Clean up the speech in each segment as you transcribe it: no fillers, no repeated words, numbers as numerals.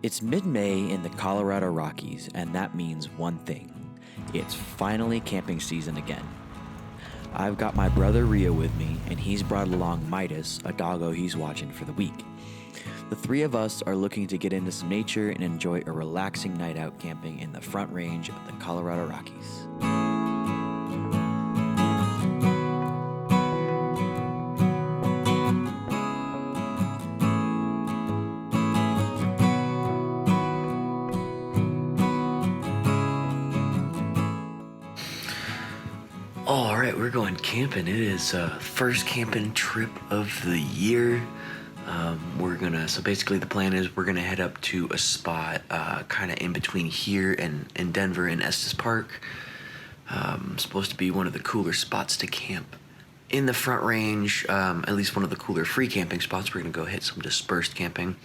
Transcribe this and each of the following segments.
It's mid-May in the Colorado Rockies, and that means one thing. It's finally camping season again. I've got my brother Rio with me, and he's brought along Midas, a doggo he's watching for the week. The three of us are looking to get into some nature and enjoy a relaxing night out camping in the Front Range of the Colorado Rockies. All right, we're going camping. It is first camping trip of the year. So basically the plan is we're gonna head up to a spot kind of in between here and Denver in Estes Park. Supposed to be one of the cooler spots to camp in the Front Range, at least one of the cooler free camping spots. We're gonna go hit some dispersed camping.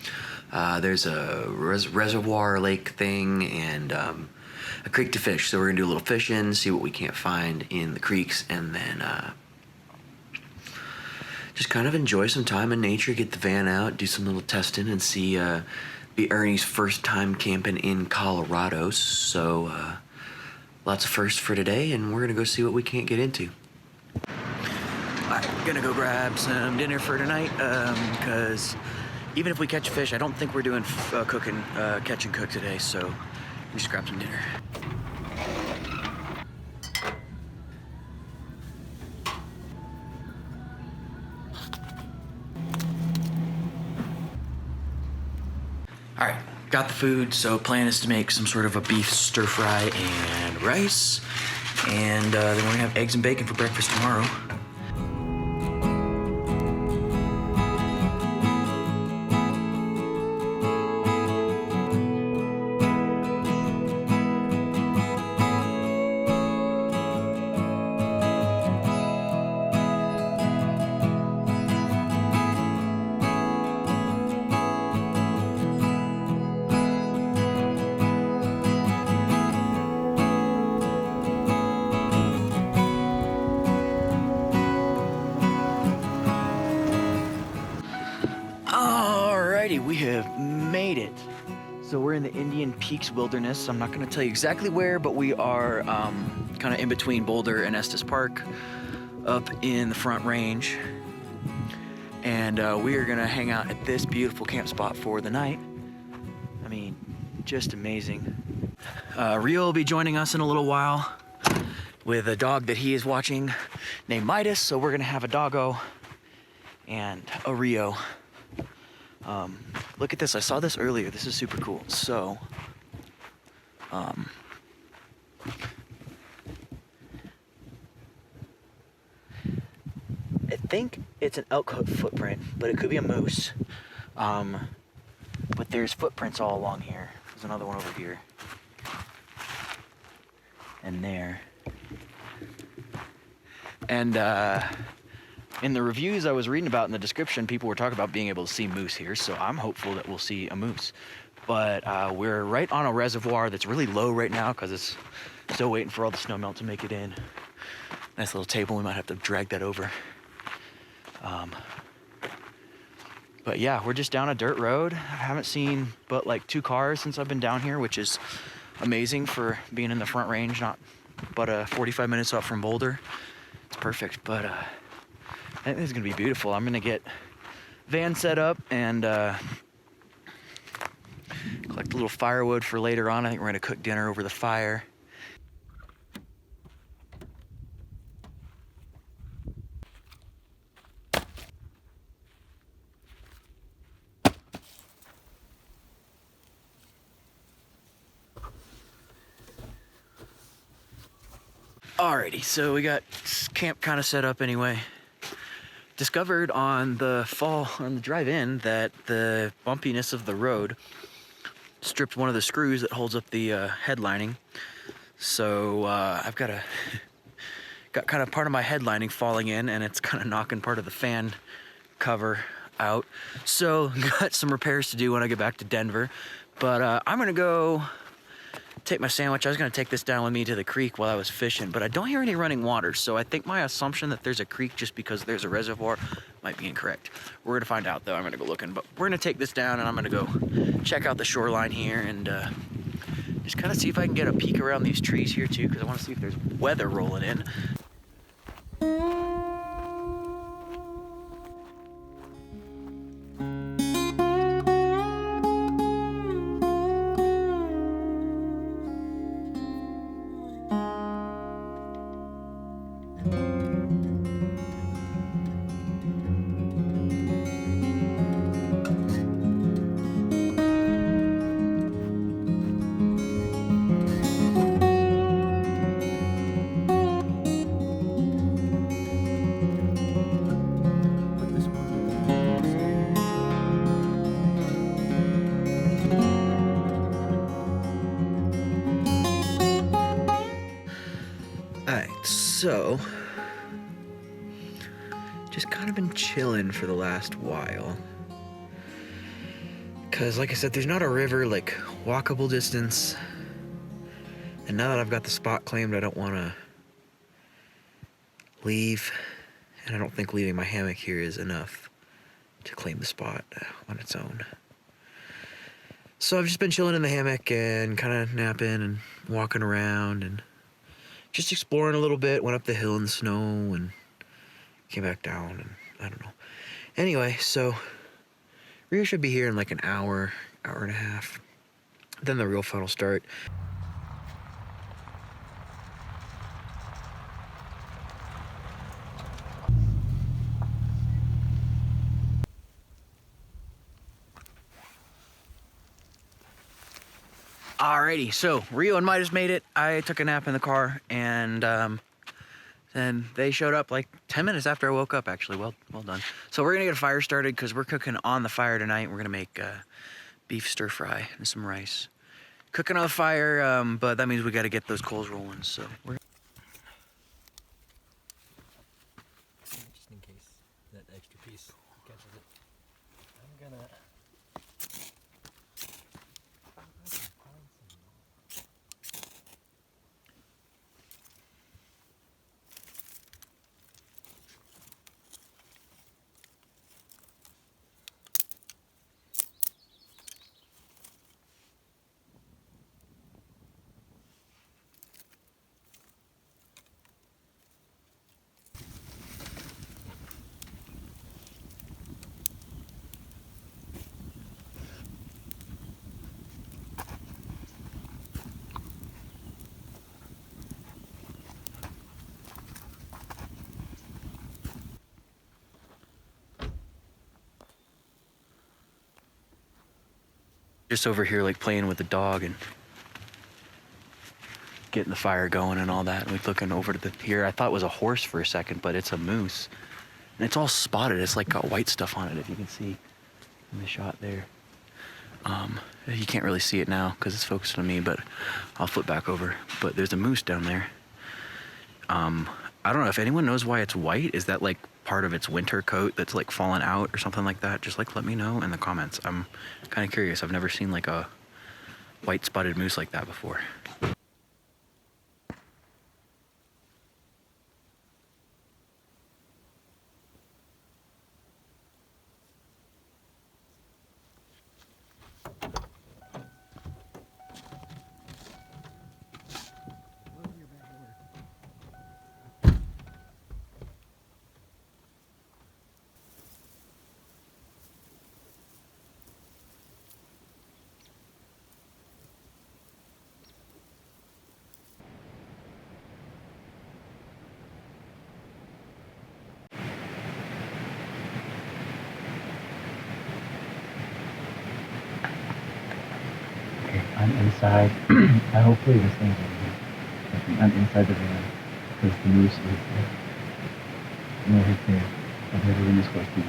There's a reservoir lake thing and a creek to fish, so we're gonna do a little fishing, see what we can't find in the creeks, and then just kind of enjoy some time in nature, get the van out, do some little testing, and see be Ernie's first time camping in Colorado. So lots of firsts for today, and we're gonna go see what we can't get into. I'm gonna go grab some dinner for tonight, because even if we catch fish, I don't think we're doing catch and cook today, so we just grab some dinner. All right, got the food, so plan is to make some sort of a beef stir fry and rice, and then we're gonna have eggs and bacon for breakfast tomorrow. We have made it. So we're in the Indian Peaks Wilderness. I'm not going to tell you exactly where, but we are kind of in between Boulder and Estes Park, up in the Front Range. And we are going to hang out at this beautiful camp spot for the night. I mean, just amazing. Rio will be joining us in a little while with a dog that he is watching named Midas. So we're going to have a doggo and a Rio. Look at this, I saw this earlier. This is super cool. So, I think it's an elk footprint, but it could be a moose. But there's footprints all along here. There's another one over here. And there. And, in the reviews I was reading about in the description, people were talking about being able to see moose here, so I'm hopeful that we'll see a moose. But we're right on a reservoir that's really low right now because it's still waiting for all the snow melt to make it in. Nice little table, we might have to drag that over. But yeah, we're just down a dirt road. I haven't seen but like 2 cars since I've been down here, which is amazing for being in the Front Range, not but 45 minutes up from Boulder. It's perfect, but I think this is gonna be beautiful. I'm gonna get van set up and collect a little firewood for later on. I think we're gonna cook dinner over the fire. Alrighty, so we got camp kind of set up anyway. Discovered on the drive in that the bumpiness of the road stripped one of the screws that holds up the headlining. So I've got kind of part of my headlining falling in, and it's kind of knocking part of the fan cover out. So got some repairs to do when I get back to Denver. But I'm gonna go take my sandwich. I was gonna take this down with me to the creek while I was fishing, but I don't hear any running water, so I think my assumption that there's a creek just because there's a reservoir might be incorrect. We're gonna find out though. I'm gonna go looking, but we're gonna take this down and I'm gonna go check out the shoreline here and just kind of see if I can get a peek around these trees here too, because I want to see if there's weather rolling in. Alright, so just kind of been chilling for the last while. Cause like I said, there's not a river like walkable distance. And now that I've got the spot claimed, I don't wanna leave. And I don't think leaving my hammock here is enough to claim the spot on its own. So I've just been chilling in the hammock and kind of napping and walking around and just exploring a little bit. Went up the hill in the snow and came back down and I don't know. Anyway, so Rio should be here in like an hour, hour and a half. Then the real fun will start. Alrighty, so Rio and Midas made it. I took a nap in the car, and then they showed up like 10 minutes after I woke up, actually. Well done. So we're gonna get a fire started because we're cooking on the fire tonight. We're gonna make beef stir fry and some rice. Cooking on the fire, but that means we gotta get those coals rolling, so we're... Just in case that extra piece catches it, I'm gonna... Just over here like playing with the dog and getting the fire going and all that. Like looking over to the here. I thought it was a horse for a second, but it's a moose. And it's all spotted. It's like got white stuff on it, if you can see in the shot there. You can't really see it now because it's focused on me, but I'll flip back over. But there's a moose down there. I don't know if anyone knows why it's white. Is that like part of its winter coat that's like fallen out or something like that? Just like let me know in the comments. I'm kind of curious. I've never seen like a white spotted moose like that before. I'm inside. Hopefully this thing's over here. I'm inside the van because the moose is right there. I've never been this close to you.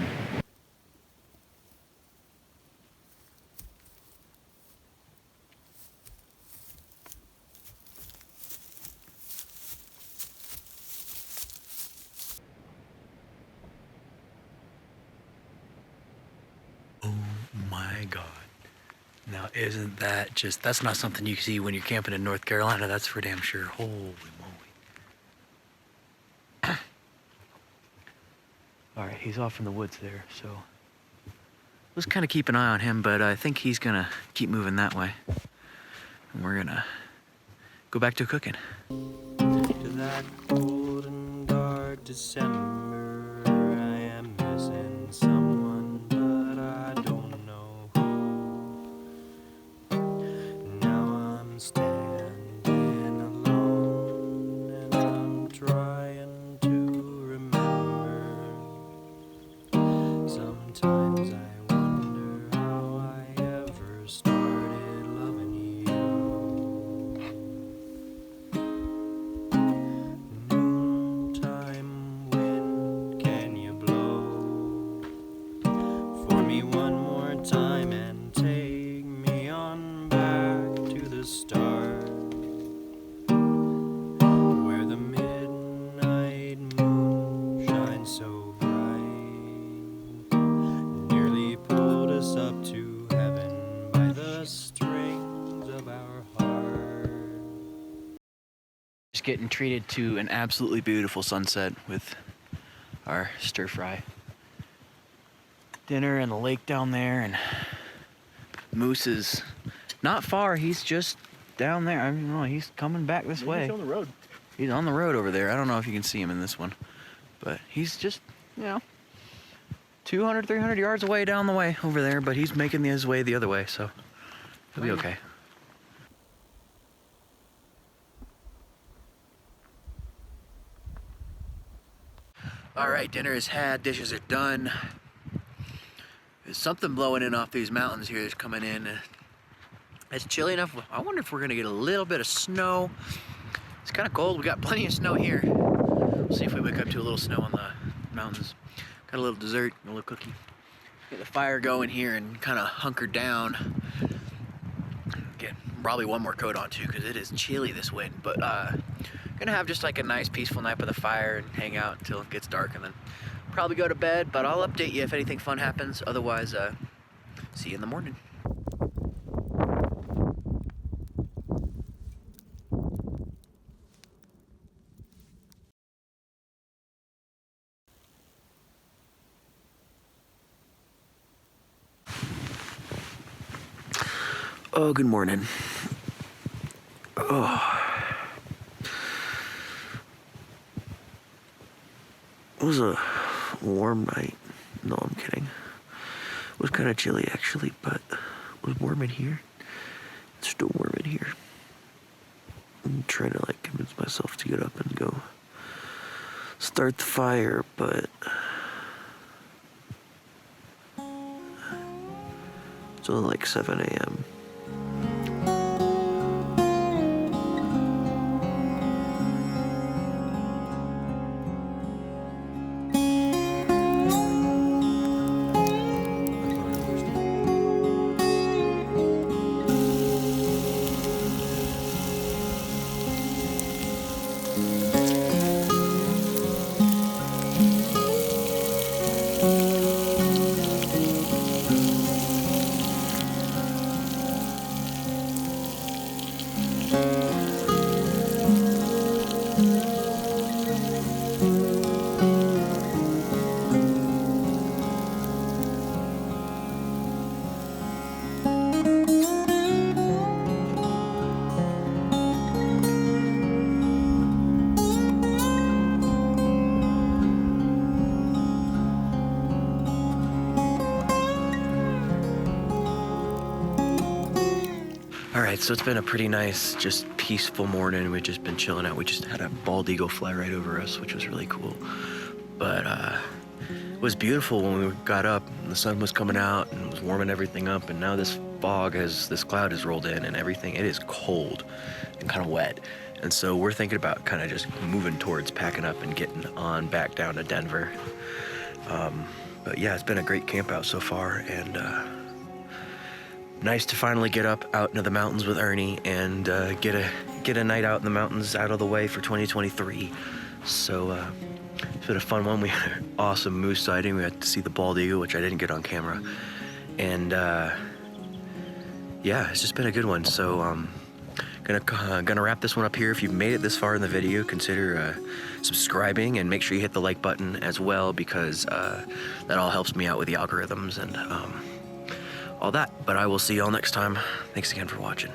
Oh my God. Now, isn't that just, that's not something you see when you're camping in North Carolina, that's for damn sure. Holy moly. All right, he's off in the woods there, so let's kind of keep an eye on him, but I think he's gonna keep moving that way. And we're gonna go back to cooking. To that cold and dark December, I am missing someone, but I don't know who. Now I'm standing alone, and I'm trying to remember. Sometimes I wonder how I ever started loving you. Noontime wind, can you blow for me one more time and take me on back to the start, where the midnight moon shines so bright, nearly pulled us up to heaven by the strings of our heart. Just getting treated to an absolutely beautiful sunset with our stir fry dinner and the lake down there, and Moose is not far. He's just down there. I don't know, he's coming back this way. He's on the road. He's on the road over there. I don't know if you can see him in this one, but he's just, 200, 300 yards away down the way over there, but he's making his way the other way, so he'll be okay. All right, dinner is had, dishes are done. There's something blowing in off these mountains here that's coming in. It's chilly enough. I wonder if we're gonna get a little bit of snow. It's kind of cold. We got plenty of snow here. We'll see if we wake up to a little snow on the mountains. Got a little dessert, a little cookie. Get the fire going here and kind of hunker down. Get probably one more coat on too, because it is chilly this wind. But gonna have just like a nice peaceful night by the fire and hang out until it gets dark, and then probably go to bed. But I'll update you if anything fun happens. Otherwise, see you in the morning. Oh, good morning. Oh. It was a warm night. No, I'm kidding. It was kind of chilly actually, but it was warm in here. It's still warm in here. I'm trying to convince myself to get up and go start the fire, but it's only like 7 a.m. Alright, so it's been a pretty nice, just peaceful morning. We've just been chilling out. We just had a bald eagle fly right over us, which was really cool. But it was beautiful when we got up. And the sun was coming out and was warming everything up. And now this cloud has rolled in and everything. It is cold and kind of wet. And so we're thinking about kind of just moving towards packing up and getting on back down to Denver. But yeah, it's been a great camp out so far, and nice to finally get up out into the mountains with Ernie and get a night out in the mountains out of the way for 2023. So it's been a fun one. We had an awesome moose sighting. We had to see the bald eagle, which I didn't get on camera. And yeah, it's just been a good one. So gonna wrap this one up here. If you've made it this far in the video, consider subscribing and make sure you hit the like button as well, because that all helps me out with the algorithms and all that. But I will see y'all next time. Thanks again for watching.